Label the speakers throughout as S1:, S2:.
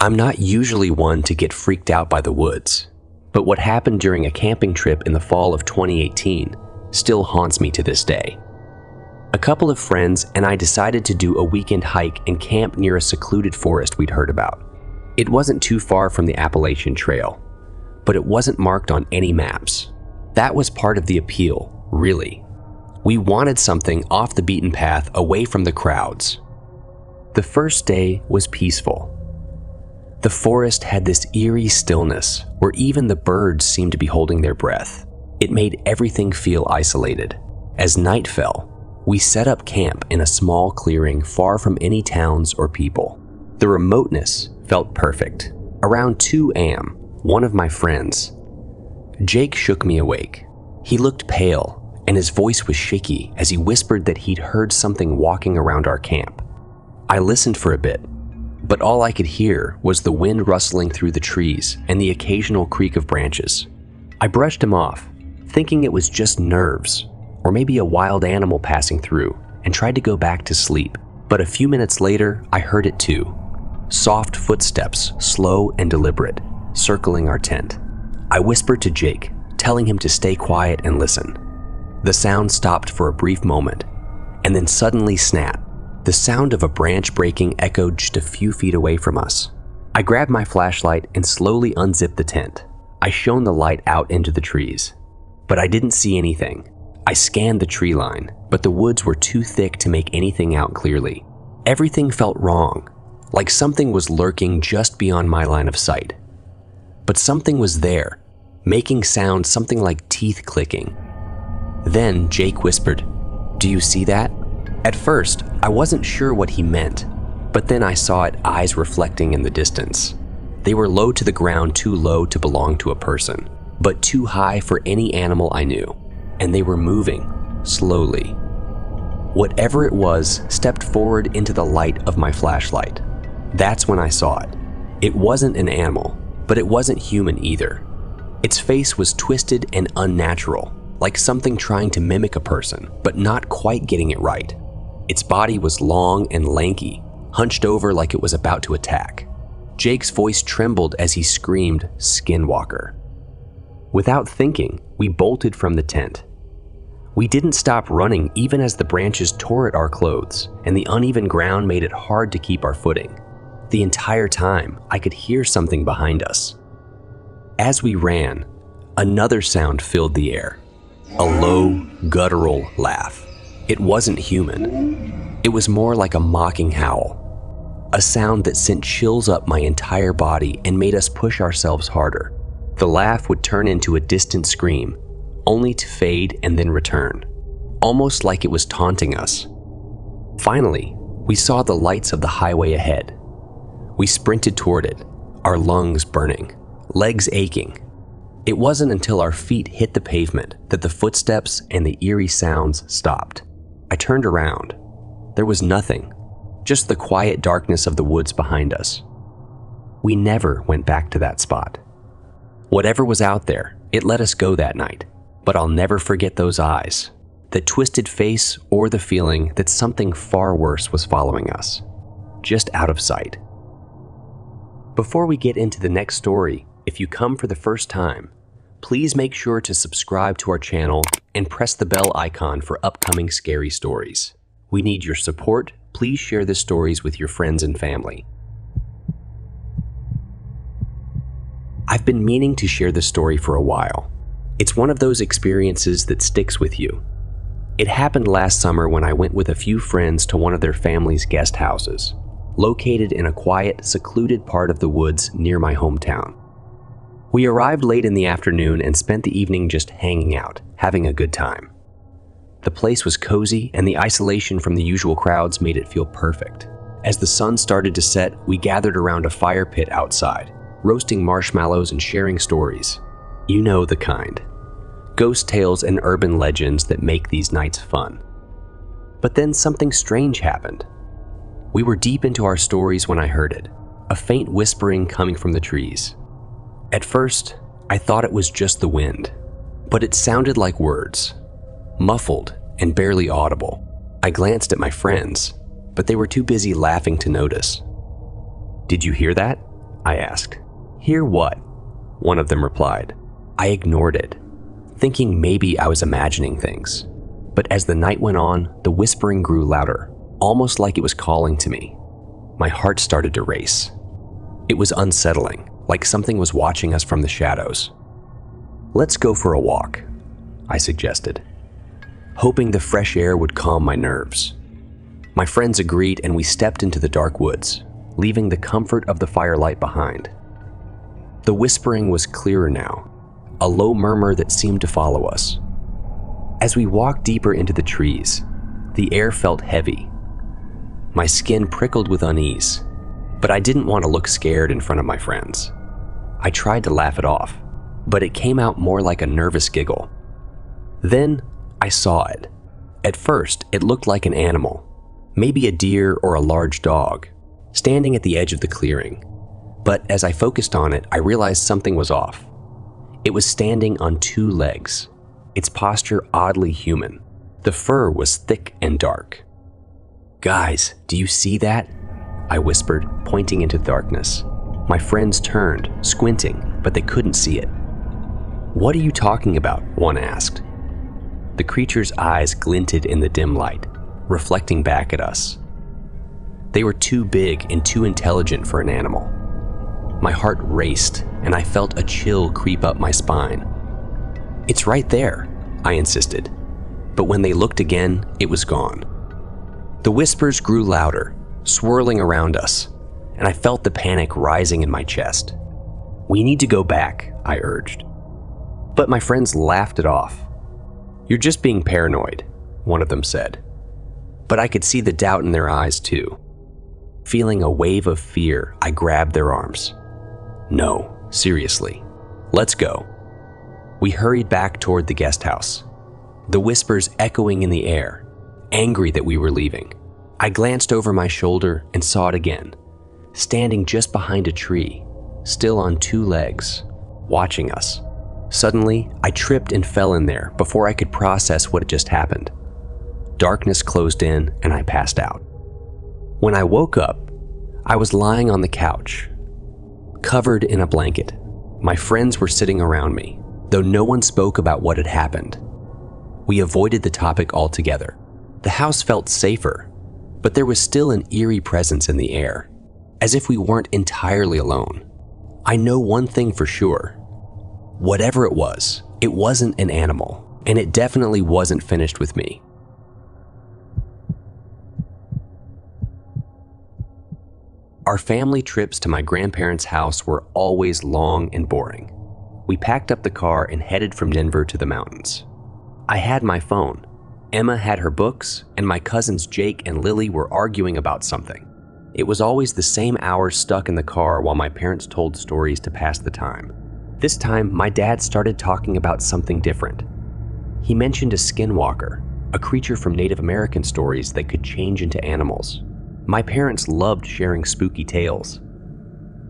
S1: I'm not usually one to get freaked out by the woods, but what happened during a camping trip in the fall of 2018 still haunts me to this day. A couple of friends and I decided to do a weekend hike and camp near a secluded forest we'd heard about. It wasn't too far from the Appalachian Trail, but it wasn't marked on any maps. That was part of the appeal, really. We wanted something off the beaten path, away from the crowds. The first day was peaceful. The forest had this eerie stillness where even the birds seemed to be holding their breath. It made everything feel isolated. As night fell, we set up camp in a small clearing far from any towns or people. The remoteness felt perfect. Around 2 a.m., one of my friends, Jake, shook me awake. He looked pale, and his voice was shaky as he whispered that he'd heard something walking around our camp. I listened for a bit, but all I could hear was the wind rustling through the trees and the occasional creak of branches. I brushed him off, thinking it was just nerves, or maybe a wild animal passing through, and tried to go back to sleep. But a few minutes later, I heard it too. Soft footsteps, slow and deliberate, circling our tent. I whispered to Jake, telling him to stay quiet and listen. The sound stopped for a brief moment, and then suddenly snapped. The sound of a branch breaking echoed just a few feet away from us. I grabbed my flashlight and slowly unzipped the tent. I shone the light out into the trees, but I didn't see anything. I scanned the tree line, but the woods were too thick to make anything out clearly. Everything felt wrong, like something was lurking just beyond my line of sight. But something was there, making sounds something like teeth clicking. Then Jake whispered, "Do you see that?" At first, I wasn't sure what he meant, but then I saw it, eyes reflecting in the distance. They were low to the ground, too low to belong to a person, but too high for any animal I knew, and they were moving, slowly. Whatever it was stepped forward into the light of my flashlight. That's when I saw it. It wasn't an animal, but it wasn't human either. Its face was twisted and unnatural, like something trying to mimic a person, but not quite getting it right. Its body was long and lanky, hunched over like it was about to attack. Jake's voice trembled as he screamed, "Skinwalker." Without thinking, we bolted from the tent. We didn't stop running even as the branches tore at our clothes, and the uneven ground made it hard to keep our footing. The entire time, I could hear something behind us. As we ran, another sound filled the air. A low, guttural laugh. It wasn't human. It was more like a mocking howl. A sound that sent chills up my entire body and made us push ourselves harder. The laugh would turn into a distant scream, only to fade and then return, almost like it was taunting us. Finally, we saw the lights of the highway ahead. We sprinted toward it, our lungs burning, legs aching. It wasn't until our feet hit the pavement that the footsteps and the eerie sounds stopped. I turned around. There was nothing, just the quiet darkness of the woods behind us. We never went back to that spot. Whatever was out there, it let us go that night, but I'll never forget those eyes, the twisted face, or the feeling that something far worse was following us, just out of sight. Before we get into the next story, if you come for the first time, please make sure to subscribe to our channel and press the bell icon for upcoming scary stories. We need your support. Please share the stories with your friends and family. I've been meaning to share this story for a while. It's one of those experiences that sticks with you. It happened last summer when I went with a few friends to one of their family's guest houses, located in a quiet, secluded part of the woods near my hometown. We arrived late in the afternoon and spent the evening just hanging out, having a good time. The place was cozy, and the isolation from the usual crowds made it feel perfect. As the sun started to set, we gathered around a fire pit outside, roasting marshmallows and sharing stories. You know the kind. Ghost tales and urban legends that make these nights fun. But then something strange happened. We were deep into our stories when I heard it, a faint whispering coming from the trees. At first, I thought it was just the wind, but it sounded like words, muffled and barely audible. I glanced at my friends, but they were too busy laughing to notice. "Did you hear that?" I asked. "Hear what?" one of them replied. I ignored it, thinking maybe I was imagining things. But as the night went on, the whispering grew louder, almost like it was calling to me. My heart started to race. It was unsettling, like something was watching us from the shadows. "Let's go for a walk," I suggested, hoping the fresh air would calm my nerves. My friends agreed and we stepped into the dark woods, leaving the comfort of the firelight behind. The whispering was clearer now, a low murmur that seemed to follow us. As we walked deeper into the trees, the air felt heavy. My skin prickled with unease, but I didn't want to look scared in front of my friends. I tried to laugh it off, but it came out more like a nervous giggle. Then I saw it. At first, it looked like an animal, maybe a deer or a large dog, standing at the edge of the clearing. But as I focused on it, I realized something was off. It was standing on two legs, its posture oddly human. The fur was thick and dark. "Guys, do you see that?" I whispered, pointing into the darkness. My friends turned, squinting, but they couldn't see it. "What are you talking about?" one asked. The creature's eyes glinted in the dim light, reflecting back at us. They were too big and too intelligent for an animal. My heart raced, and I felt a chill creep up my spine. "It's right there," I insisted. But when they looked again, it was gone. The whispers grew louder, swirling around us, and I felt the panic rising in my chest. "We need to go back," I urged. But my friends laughed it off. "You're just being paranoid," one of them said. But I could see the doubt in their eyes too. Feeling a wave of fear, I grabbed their arms. "No, seriously, let's go." We hurried back toward the guest house, the whispers echoing in the air, angry that we were leaving. I glanced over my shoulder and saw it again, standing just behind a tree, still on two legs, watching us. Suddenly, I tripped and fell in there before I could process what had just happened. Darkness closed in and I passed out. When I woke up, I was lying on the couch, covered in a blanket. My friends were sitting around me, though no one spoke about what had happened. We avoided the topic altogether. The house felt safer, but there was still an eerie presence in the air, as if we weren't entirely alone. I know one thing for sure. Whatever it wasn't an animal, and it definitely wasn't finished with me. Our family trips to my grandparents' house were always long and boring. We packed up the car and headed from Denver to the mountains. I had my phone, Emma had her books, and my cousins Jake and Lily were arguing about something. It was always the same hours stuck in the car while my parents told stories to pass the time. This time, my dad started talking about something different. He mentioned a skinwalker, a creature from Native American stories that could change into animals. My parents loved sharing spooky tales,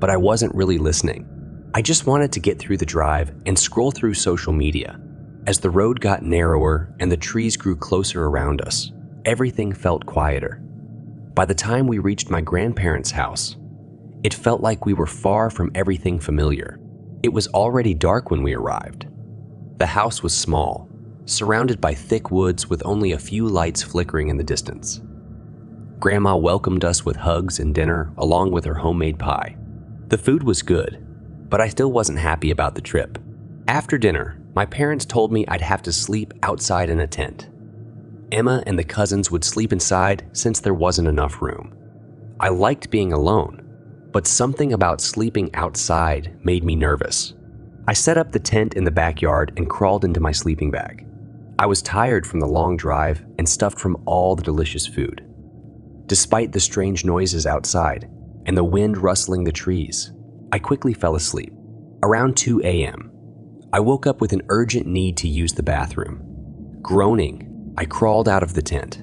S1: but I wasn't really listening. I just wanted to get through the drive and scroll through social media. As the road got narrower and the trees grew closer around us, everything felt quieter. By the time we reached my grandparents' house, it felt like we were far from everything familiar. It was already dark when we arrived. The house was small, surrounded by thick woods with only a few lights flickering in the distance. Grandma welcomed us with hugs and dinner along with her homemade pie. The food was good, but I still wasn't happy about the trip. After dinner, my parents told me I'd have to sleep outside in a tent. Emma and the cousins would sleep inside since there wasn't enough room. I liked being alone, but something about sleeping outside made me nervous. I set up the tent in the backyard and crawled into my sleeping bag. I was tired from the long drive and stuffed from all the delicious food. Despite the strange noises outside and the wind rustling the trees, I quickly fell asleep. Around 2 a.m., I woke up with an urgent need to use the bathroom. Groaning, I crawled out of the tent.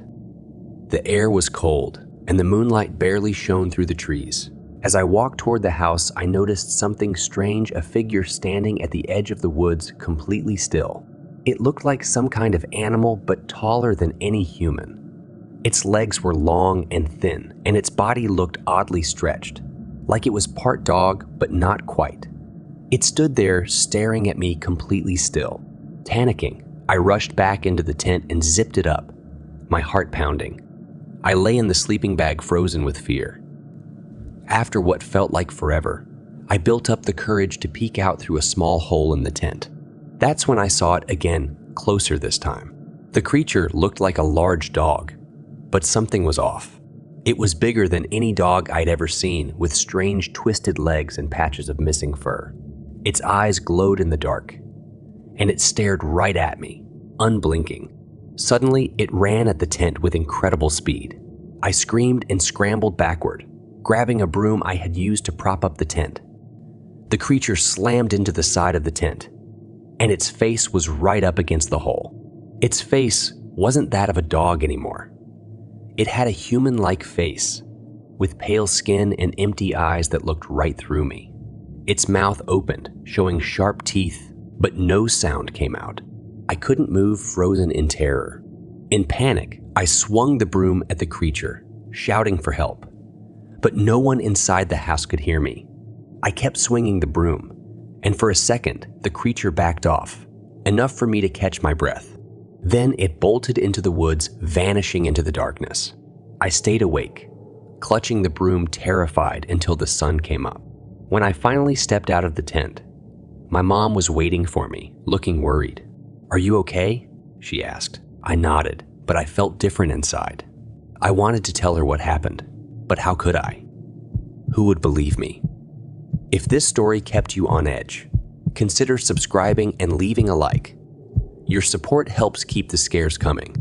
S1: The air was cold, and the moonlight barely shone through the trees. As I walked toward the house, I noticed something strange, a figure standing at the edge of the woods, completely still. It looked like some kind of animal, but taller than any human. Its legs were long and thin, and its body looked oddly stretched, like it was part dog, but not quite. It stood there staring at me completely still. Panicking, I rushed back into the tent and zipped it up, my heart pounding. I lay in the sleeping bag frozen with fear. After what felt like forever, I built up the courage to peek out through a small hole in the tent. That's when I saw it again, closer this time. The creature looked like a large dog, but something was off. It was bigger than any dog I'd ever seen, with strange twisted legs and patches of missing fur. Its eyes glowed in the dark, and it stared right at me, unblinking. Suddenly, it ran at the tent with incredible speed. I screamed and scrambled backward, grabbing a broom I had used to prop up the tent. The creature slammed into the side of the tent, and its face was right up against the hole. Its face wasn't that of a dog anymore. It had a human-like face, with pale skin and empty eyes that looked right through me. Its mouth opened, showing sharp teeth, but no sound came out. I couldn't move, frozen in terror. In panic, I swung the broom at the creature, shouting for help. But no one inside the house could hear me. I kept swinging the broom, and for a second, the creature backed off, enough for me to catch my breath. Then it bolted into the woods, vanishing into the darkness. I stayed awake, clutching the broom, terrified until the sun came up. When I finally stepped out of the tent, my mom was waiting for me, looking worried. "Are you okay?" she asked. I nodded, but I felt different inside. I wanted to tell her what happened, but how could I? Who would believe me? If this story kept you on edge, consider subscribing and leaving a like. Your support helps keep the scares coming.